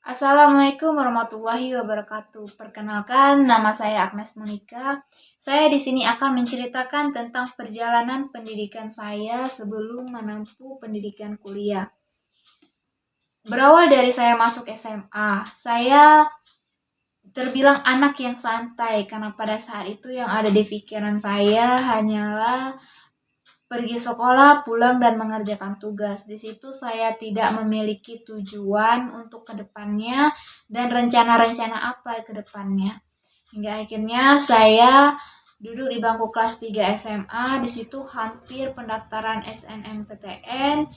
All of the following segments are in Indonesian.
Assalamualaikum warahmatullahi wabarakatuh. Perkenalkan, nama saya Agnes Monika. Saya di sini akan menceritakan tentang perjalanan pendidikan saya sebelum menempuh pendidikan kuliah. Berawal dari saya masuk SMA, saya terbilang anak yang santai karena pada saat itu yang ada di pikiran saya hanyalah pergi sekolah, pulang, dan mengerjakan tugas. Di situ saya tidak memiliki tujuan untuk kedepannya dan rencana-rencana apa ke depannya. Hingga akhirnya saya duduk di bangku kelas 3 SMA. Di situ hampir pendaftaran SNMPTN.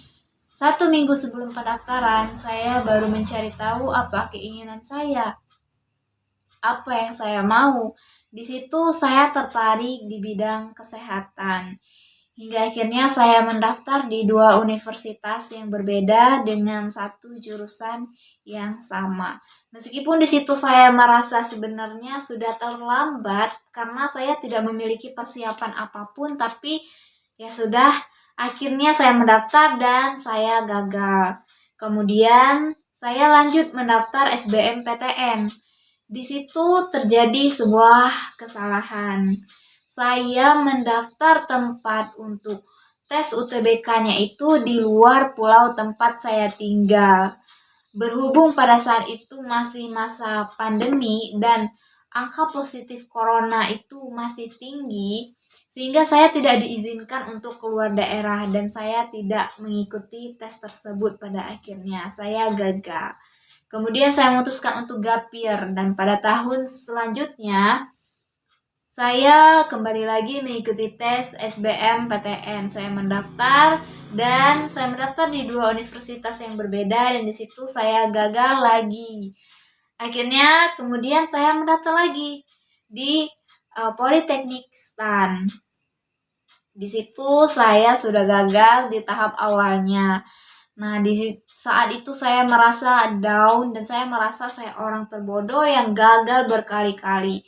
1 minggu sebelum pendaftaran, saya baru mencari tahu apa keinginan saya, apa yang saya mau. Di situ saya tertarik di bidang kesehatan. Hingga akhirnya saya mendaftar di 2 universitas yang berbeda dengan satu jurusan yang sama. Meskipun di situ saya merasa sebenarnya sudah terlambat karena saya tidak memiliki persiapan apapun, tapi ya sudah, akhirnya saya mendaftar dan saya gagal. Kemudian saya lanjut mendaftar SBMPTN. Di situ terjadi sebuah kesalahan. Saya mendaftar tempat untuk tes UTBK-nya itu di luar pulau tempat saya tinggal. Berhubung pada saat itu masih masa pandemi dan angka positif corona itu masih tinggi, sehingga saya tidak diizinkan untuk keluar daerah dan saya tidak mengikuti tes tersebut. Pada akhirnya saya gagal. Kemudian saya memutuskan untuk gap year dan pada tahun selanjutnya saya kembali lagi mengikuti tes SBMPTN. Saya mendaftar dan saya mendaftar di 2 universitas yang berbeda dan di situ saya gagal lagi. Akhirnya kemudian saya mendaftar lagi di Politeknik STAN. Di situ saya sudah gagal di tahap awalnya. Nah, di saat itu saya merasa down dan saya merasa saya orang terbodoh yang gagal berkali-kali.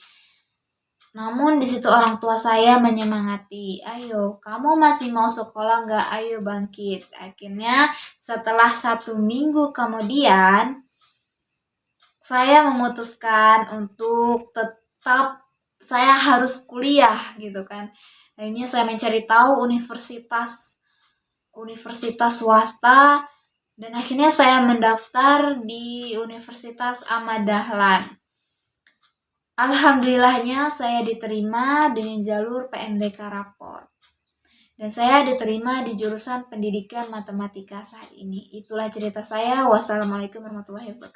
Namun di situ orang tua saya menyemangati, ayo kamu masih mau sekolah nggak? Ayo bangkit. Akhirnya setelah 1 minggu kemudian, saya memutuskan untuk tetap saya harus kuliah gitu kan. Akhirnya saya mencari tahu universitas swasta dan akhirnya saya mendaftar di Universitas Ahmad Dahlan. Alhamdulillahnya saya diterima dengan jalur PMDK rapor. Dan saya diterima di jurusan pendidikan matematika saat ini. Itulah cerita saya. Wassalamualaikum warahmatullahi wabarakatuh.